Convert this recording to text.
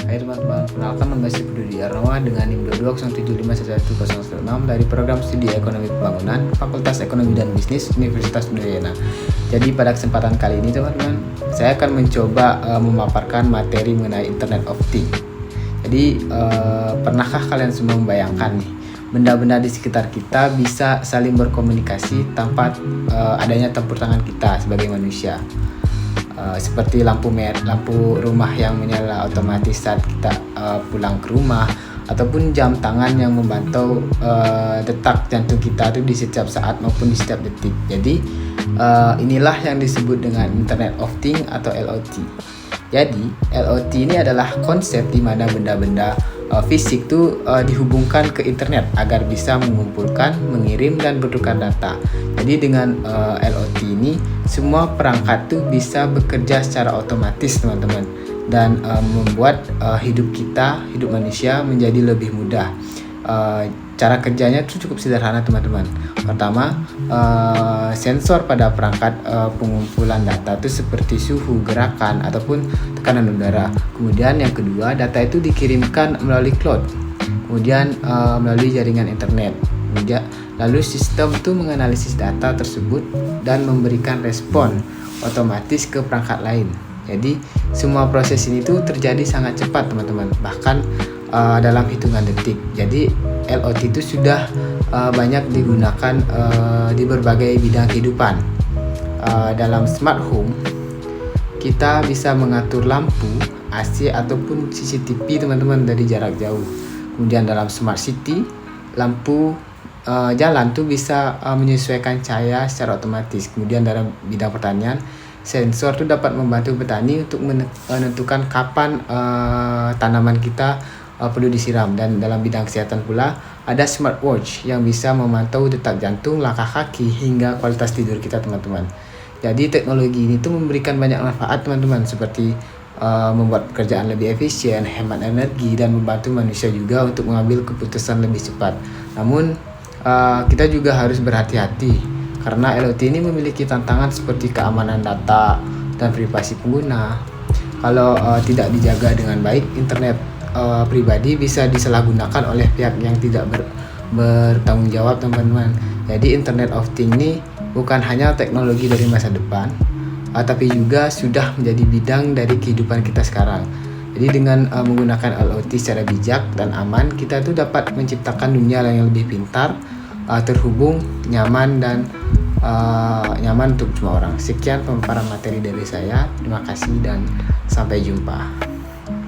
Hai teman-teman, kenalkan nama saya Budi Arnawa dengan NIM 2207511016 dari Program Studi Ekonomi Pembangunan Fakultas Ekonomi dan Bisnis Universitas Udayana. Jadi pada kesempatan kali ini teman-teman, saya akan mencoba memaparkan materi mengenai Internet of Things. Jadi pernahkah kalian semua membayangkan nih, benda-benda di sekitar kita bisa saling berkomunikasi tanpa adanya campur tangan kita sebagai manusia? Seperti lampu rumah yang menyala otomatis saat kita pulang ke rumah, ataupun jam tangan yang memantau detak jantung kita itu di setiap saat maupun di setiap detik. Jadi inilah yang disebut dengan Internet of Things atau IoT. Jadi IoT ini adalah konsep di mana benda-benda fisik itu dihubungkan ke internet agar bisa mengumpulkan, mengirim, dan bertukar data. Jadi dengan IoT ini semua perangkat tuh bisa bekerja secara otomatis teman-teman, dan membuat hidup manusia menjadi lebih mudah. Cara kerjanya tuh cukup sederhana teman-teman. Pertama, sensor pada perangkat pengumpulan data itu seperti suhu, gerakan, ataupun tekanan udara. Kemudian yang kedua, data itu dikirimkan melalui cloud, kemudian melalui jaringan internet. Lalu sistem itu menganalisis data tersebut dan memberikan respon otomatis ke perangkat lain. Jadi semua proses ini tuh terjadi sangat cepat teman-teman, bahkan dalam hitungan detik. Jadi IoT itu sudah banyak digunakan di berbagai bidang kehidupan. Dalam smart home, kita bisa mengatur lampu, AC, ataupun CCTV teman-teman dari jarak jauh. Kemudian dalam smart city, lampu jalan tuh bisa menyesuaikan cahaya secara otomatis. Kemudian dalam bidang pertanian, sensor tuh dapat membantu petani untuk menentukan kapan tanaman kita perlu disiram. Dan dalam bidang kesehatan pula, ada smartwatch yang bisa memantau detak jantung, langkah kaki, hingga kualitas tidur kita teman-teman. Jadi teknologi ini tuh memberikan banyak manfaat teman-teman, seperti membuat pekerjaan lebih efisien, hemat energi, dan membantu manusia juga untuk mengambil keputusan lebih cepat. Namun kita juga harus berhati-hati, karena IoT ini memiliki tantangan seperti keamanan data dan privasi pengguna. Kalau tidak dijaga dengan baik, internet pribadi bisa disalahgunakan oleh pihak yang tidak bertanggung jawab teman-teman. Jadi Internet of Things ini bukan hanya teknologi dari masa depan, tapi juga sudah menjadi bidang dari kehidupan kita sekarang. Jadi dengan menggunakan IoT secara bijak dan aman, kita tuh dapat menciptakan dunia yang lebih pintar, terhubung, nyaman, dan nyaman untuk semua orang. Sekian pemaparan materi dari saya. Terima kasih dan sampai jumpa.